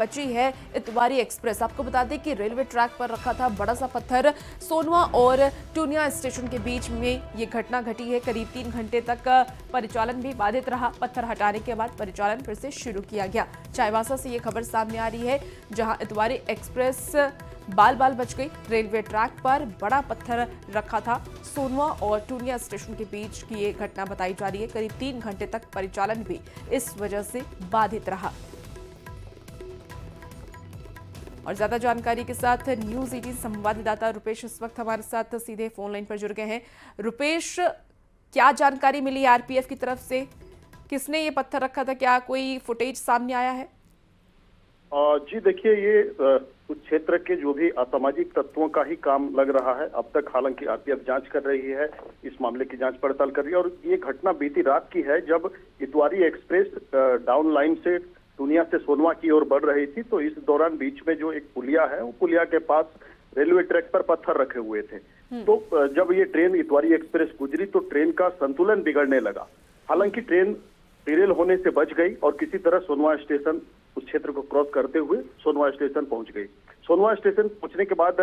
बची है इतवारी एक्सप्रेस। आपको बता दें कि रेलवे ट्रैक पर रखा था बड़ा सा पत्थर। सोनवा और टूनिया स्टेशन के बीच में ये घटना घटी है। करीब 3 घंटे तक परिचालन भी बाधित रहा। पत्थर हटाने के बाद परिचालन फिर से शुरू किया गया। चाईबासा से ये खबर सामने आ रही है, जहां इतवारी एक्सप्रेस बाल बाल बच गई। रेलवे ट्रैक पर बड़ा पत्थर रखा था। सोनवा और टूनिया स्टेशन के बीच की ये घटना बताई जा रही है। करीब 3 घंटे तक परिचालन भी इस वजह से बाधित रहा। और ज्यादा जानकारी के साथ न्यूज़ 18 संवाददाता रुपेश इस वक्त हमारे साथ सीधे फोन लाइन पर जुड़ गए हैं। रुपेश, क्या जानकारी मिली आरपीएफ की तरफ से? किसने ये पत्थर रखा था? क्या कोई फुटेज सामने आया है? जी देखिए, ये उस क्षेत्र के जो भी असामाजिक तत्वों का ही काम लग रहा है। अब तक हालांकि आरपीएफ जांच कर रही है, इस मामले की जांच पड़ताल कर रही है। और ये घटना बीती रात की है, जब इतवारी एक्सप्रेस डाउन लाइन से टूनिया से सोनवा की ओर बढ़ रही थी। तो इस दौरान बीच में जो एक पुलिया है, वो पुलिया के पास रेलवे ट्रैक पर पत्थर रखे हुए थे। तो जब ये ट्रेन इतवारी एक्सप्रेस गुजरी तो ट्रेन का संतुलन बिगड़ने लगा। हालांकि ट्रेन डिरेल होने से बच गई और किसी तरह सोनवा स्टेशन, उस क्षेत्र को क्रॉस करते हुए सोनवा स्टेशन पहुंच गई। सोनवा स्टेशन पहुंचने के बाद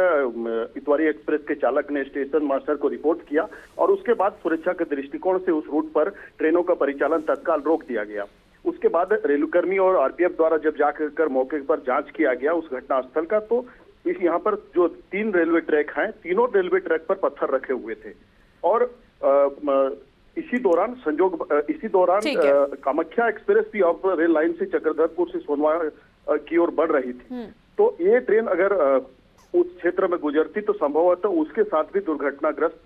इतवारी एक्सप्रेस के चालक ने स्टेशन मास्टर को रिपोर्ट किया और उसके बाद सुरक्षा के दृष्टिकोण से उस रूट पर ट्रेनों का परिचालन तत्काल रोक दिया गया। उसके बाद रेलकर्मी और आरपीएफ द्वारा जब जाकर मौके पर जांच किया गया उस घटना स्थल का, तो इस यहाँ पर जो 3 रेलवे ट्रैक हैं, तीनों रेलवे ट्रैक पर पत्थर रखे हुए थे। और इसी दौरान कामाख्या एक्सप्रेस भी अब रेल लाइन से चक्रधरपुर से सोनवा की ओर बढ़ रही थी। तो ये ट्रेन अगर उस क्षेत्र में गुजरती तो संभवतः उसके साथ भी दुर्घटनाग्रस्त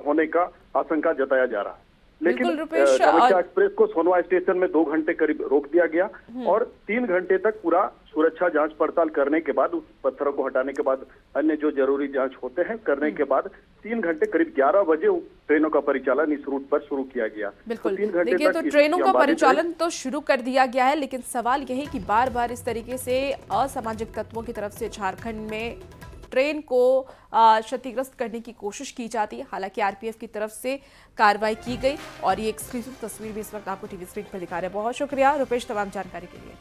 होने का आशंका जताया जा रहा है। लेकिन कामाख्या एक्सप्रेस को सोनवा स्टेशन में 2 घंटे करीब रोक दिया गया और 3 घंटे तक पूरा सुरक्षा जांच पड़ताल करने के बाद, उस पत्थरों को हटाने के बाद, अन्य जो जरूरी जांच होते हैं करने के बाद 3 घंटे करीब 11 बजे ट्रेनों का परिचालन इस रूट पर शुरू किया गया। बिल्कुल, देखिए तो ट्रेनों का परिचालन तो शुरू कर दिया गया है, लेकिन सवाल यही कि बार बार इस तरीके से असामाजिक तत्वों की तरफ से झारखंड में ट्रेन को क्षतिग्रस्त करने की कोशिश की जाती है। हालांकि आरपीएफ की तरफ से कार्रवाई की गई और ये एक्सक्लूसिव तस्वीर भी इस वक्त आपको टीवी स्क्रीन पर दिखा रहे हैं। बहुत शुक्रिया रुपेश तमाम जानकारी के लिए।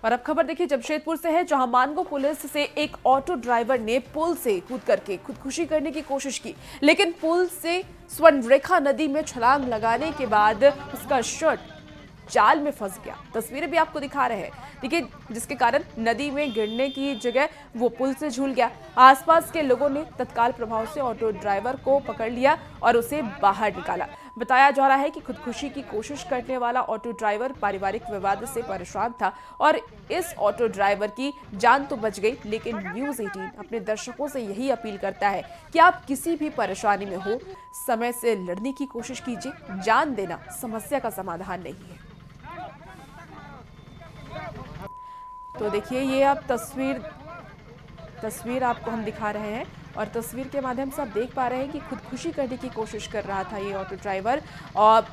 और अब खबर देखिए जमशेदपुर से है, जहां मानगो पुलिस से एक ऑटो ड्राइवर ने पुल से कूद करके खुदकुशी करने की कोशिश की, लेकिन पुल से स्वर्णरेखा नदी में छलांग लगाने के बाद उसका शर्ट जाल में फंस गया। तस्वीरें भी आपको दिखा रहे हैं, देखिए, जिसके कारण नदी में गिरने की जगह वो पुल से झूल गया। आसपास के लोगों ने तत्काल प्रभाव से ऑटो ड्राइवर को पकड़ लिया और उसे बाहर निकाला। बताया जा रहा है कि खुदकुशी की कोशिश करने वाला ऑटो ड्राइवर पारिवारिक विवाद से परेशान था और इस ऑटो ड्राइवर की जान तो बच गई, लेकिन न्यूज़ 18 अपने दर्शकों से यही अपील करता है कि आप किसी भी परेशानी में हो, समय से लड़ने की कोशिश कीजिए। जान देना समस्या का समाधान नहीं है। तो देखिए, ये आप तस्वीर आपको हम दिखा रहे हैं और तस्वीर के माध्यम से आप देख पा रहे हैं कि खुदकुशी करने की कोशिश कर रहा था ये ऑटो ड्राइवर। और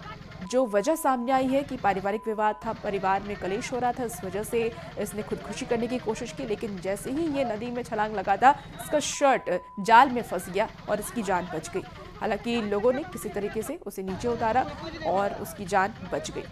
जो वजह सामने आई है कि पारिवारिक विवाद था, परिवार में कलेश हो रहा था, इस वजह से इसने खुदकुशी करने की कोशिश की, लेकिन जैसे ही ये नदी में छलांग लगा था, इसका शर्ट जाल में फंस गया और इसकी जान बच गई। हालांकि लोगों ने किसी तरीके से उसे नीचे उतारा और उसकी जान बच गई।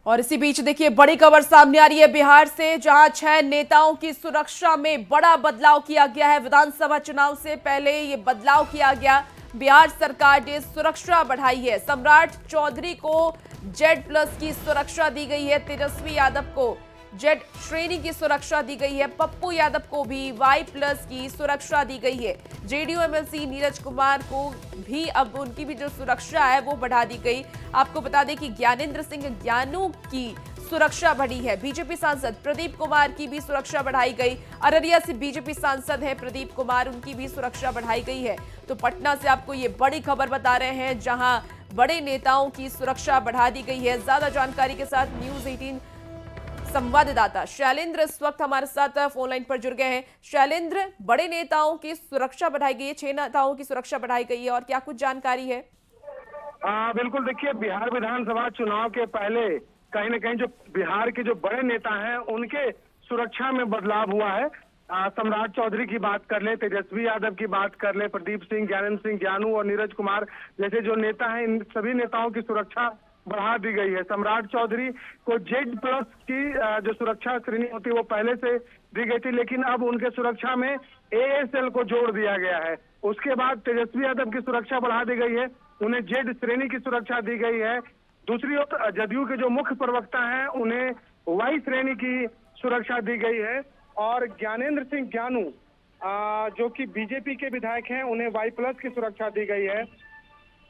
और इसी बीच देखिए बड़ी खबर सामने आ रही है बिहार से, जहां 6 नेताओं की सुरक्षा में बड़ा बदलाव किया गया है। विधानसभा चुनाव से पहले ये बदलाव किया गया। बिहार सरकार ने सुरक्षा बढ़ाई है। सम्राट चौधरी को Z+ की सुरक्षा दी गई है। तेजस्वी यादव को Z श्रेणी की सुरक्षा दी गई है। पप्पू यादव को भी Y+ की सुरक्षा दी गई है। जेडीयू एमएलसी नीरज कुमार को भी अब उनकी भी जो सुरक्षा है वो बढ़ा दी गई। आपको बता दें कि ज्ञानेंद्र सिंह ज्ञानू की सुरक्षा बढ़ी है। बीजेपी सांसद प्रदीप कुमार की भी सुरक्षा बढ़ाई गई। अररिया से बीजेपी सांसद है प्रदीप कुमार, उनकी भी सुरक्षा बढ़ाई गई है। तो पटना से आपको ये बड़ी खबर बता रहे हैं, जहां बड़े नेताओं की सुरक्षा बढ़ा दी गई है। ज्यादा जानकारी के साथ न्यूज़ 18 संवाददाता शैलेंद्र इस वक्त हमारे साथ फोन लाइन पर जुड़ गए हैं। शैलेंद्र, बड़े नेताओं की सुरक्षा बढ़ाई गई है, 6 नेताओं की सुरक्षा बढ़ाई गई है, और क्या कुछ जानकारी है? बिल्कुल, देखिए, बिहार विधानसभा चुनाव के पहले कहीं न कहीं जो बिहार के जो बड़े नेता हैं उनके सुरक्षा में बदलाव हुआ है। सम्राट चौधरी की बात कर ले, तेजस्वी यादव की बात कर ले, प्रदीप सिंह, ज्ञानेंद्र सिंह ज्ञानू और नीरज कुमार जैसे जो नेता हैं, इन सभी नेताओं की सुरक्षा बढ़ा दी गई है। सम्राट चौधरी को Z+ की जो सुरक्षा श्रेणी होती है वो पहले से दी गई थी, लेकिन अब उनके सुरक्षा में ASL को जोड़ दिया गया है। उसके बाद तेजस्वी यादव की सुरक्षा बढ़ा दी गई है, उन्हें Z श्रेणी की सुरक्षा दी गई है। दूसरी ओर जदयू के जो मुख्य प्रवक्ता हैं उन्हें Y श्रेणी की सुरक्षा दी गई है और ज्ञानेंद्र सिंह ज्ञानू जो कि बीजेपी के विधायक हैं उन्हें Y+ की सुरक्षा दी गई है।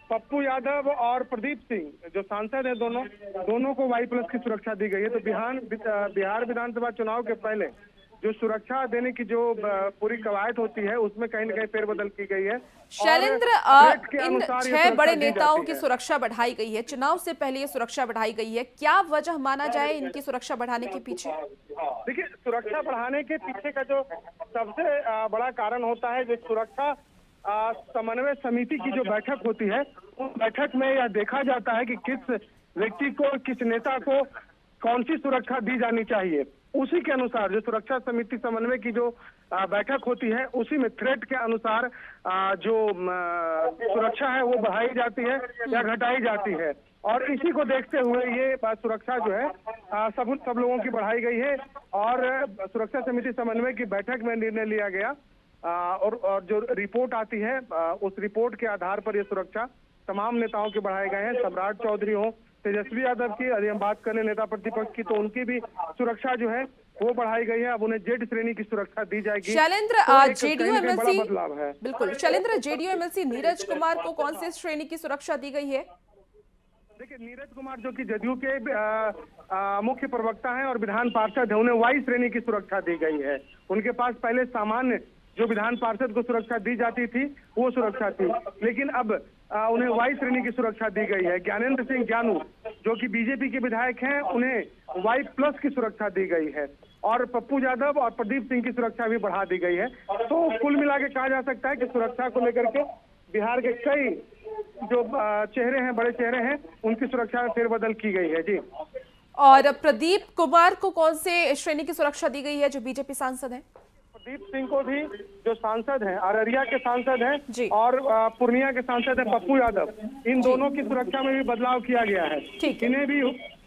पप्पू यादव और प्रदीप सिंह जो सांसद हैं दोनों को Y+ की सुरक्षा दी गई है। तो बिहार विधानसभा चुनाव के पहले जो सुरक्षा देने की जो पूरी कवायद होती है उसमें कहीं न कहीं फेरबदल की गई है। शैलेंद्र, इन 6 बड़े नेताओं की सुरक्षा बढ़ाई गई है, चुनाव से पहले ये सुरक्षा बढ़ाई गई है, क्या वजह माना जाए इनकी सुरक्षा बढ़ाने के पीछे? देखिए, सुरक्षा बढ़ाने के पीछे का जो सबसे बड़ा कारण होता है, जो सुरक्षा समन्वय समिति की जो बैठक होती है, उस बैठक में यह देखा जाता है कि किस व्यक्ति को, किस नेता को कौन सी सुरक्षा दी जानी चाहिए। उसी के अनुसार जो सुरक्षा समिति समन्वय की जो बैठक होती है, उसी में थ्रेट के अनुसार जो सुरक्षा है वो बढ़ाई जाती है या घटाई जाती है। और इसी को देखते हुए ये सुरक्षा जो है सब लोगों की बढ़ाई गई है और सुरक्षा समिति समन्वय की बैठक में निर्णय लिया गया और जो रिपोर्ट आती है उस रिपोर्ट के आधार पर ये सुरक्षा तमाम नेताओं के बढ़ाए गए हैं। सम्राट चौधरी हो, तेजस्वी यादव की, यदि हम बात करें नेता प्रतिपक्ष की, तो उनकी भी सुरक्षा जो है वो बढ़ाई गई है। अब उन्हें Z श्रेणी की सुरक्षा दी जाएगी। शैलेंद्र, जेडीयू एमएलसी बदलाव है। बिल्कुल शैलेंद्र, जेडीयू एमएलसी नीरज कुमार को कौन सी श्रेणी की सुरक्षा दी गई है? देखिए, नीरज कुमार जो कि जदयू के मुख्य प्रवक्ता हैं और विधान पार्षद है, उन्हें Y श्रेणी की सुरक्षा दी गई है। उनके पास पहले सामान्य जो विधान पार्षद को सुरक्षा दी जाती थी वो सुरक्षा थी, लेकिन अब उन्हें Y श्रेणी की सुरक्षा दी गई है। ज्ञानेंद्र सिंह ज्ञानू जो कि बीजेपी के विधायक हैं उन्हें Y+ की सुरक्षा दी गई है और पप्पू यादव और प्रदीप सिंह की सुरक्षा भी बढ़ा दी गई है। तो कुल मिला के कहा जा सकता है कि सुरक्षा को लेकर के बिहार के कई जो चेहरे हैं, बड़े चेहरे हैं, उनकी सुरक्षा में फेरबदल की गई है। जी, और प्रदीप कुमार को कौन से श्रेणी की सुरक्षा दी गई है जो बीजेपी सांसद हैं? प्रदीप सिंह को भी जो सांसद हैं, अररिया के सांसद जी। हैं और पूर्णिया के सांसद हैं पप्पू यादव, इन दोनों की सुरक्षा में भी बदलाव किया गया है। इन्हें भी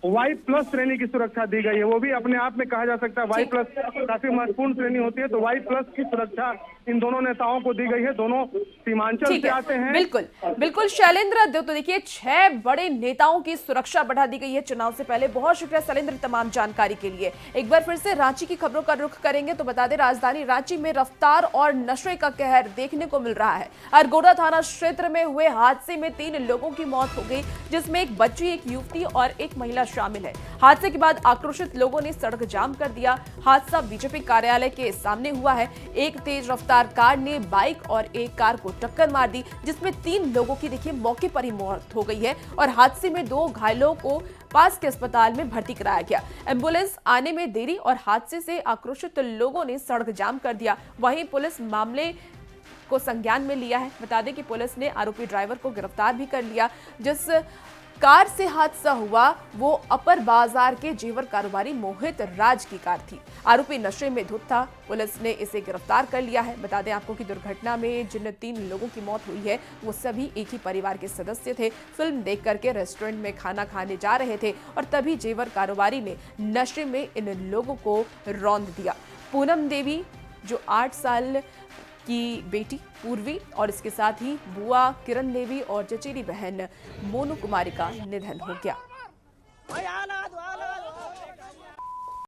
Y+ श्रेणी की सुरक्षा दी गई है। वो भी अपने आप में कहा जा सकता है Y+ काफी महत्वपूर्ण श्रेणी होती है, तो Y+ की सुरक्षा इन दोनों नेताओं को दी गई है। दोनों सीमांचल से आते हैं। बिल्कुल बिल्कुल शैलेंद्र, तो देखिए 6 बड़े नेताओं की सुरक्षा बढ़ा दी गई है चुनाव से पहले। बहुत शुक्रिया शैलेंद्र तमाम जानकारी के लिए। एक बार फिर से रांची की खबरों का रुख करेंगे तो बता दें, राजधानी रांची में रफ्तार और नशे का कहर देखने को मिल रहा है। अरगोड़ा थाना क्षेत्र में हुए हादसे में 3 लोगों की मौत हो गई, जिसमें एक बच्ची, एक युवती और एक महिला शामिल है। हादसे के बाद आक्रोशित लोगों ने सड़क जाम कर दिया। हादसा बीजेपी कार्यालय के सामने हुआ है। एक तेज रफ्तार कार ने बाइक और एक कार को टक्कर मार दी, जिसमें 3 लोगों की देखिए मौके पर ही मौत हो गई है और हादसे में 2 घायलों को पास के अस्पताल में भर्ती कराया गया। एम्बुलेंस आने में देरी और हादसे से आक्रोशित लोगों ने सड़क जाम कर दिया। वहीं पुलिस मामले को संज्ञान में लिया है। बता दें कि पुलिस ने आरोपी ड्राइवर को गिरफ्तार भी कर लिया। जिस कार से हादसा हुआ वो अपर बाजार के जेवर कारोबारी मोहित राज की कार थी। आरोपी नशे में धुत था। पुलिस ने इसे गिरफ्तार कर लिया है। बता दें आपको कि दुर्घटना में जिन 3 लोगों की मौत हुई है वो सभी एक ही परिवार के सदस्य थे। फिल्म देख करके रेस्टोरेंट में खाना खाने जा रहे थे और तभी जेवर कारोबारी ने नशे में इन लोगों को रौंद दिया। पूनम देवी जो 8 साल की बेटी पूर्वी और इसके साथ ही बुआ किरण देवी और चचेरी बहन मोनू कुमारी का निधन हो गया।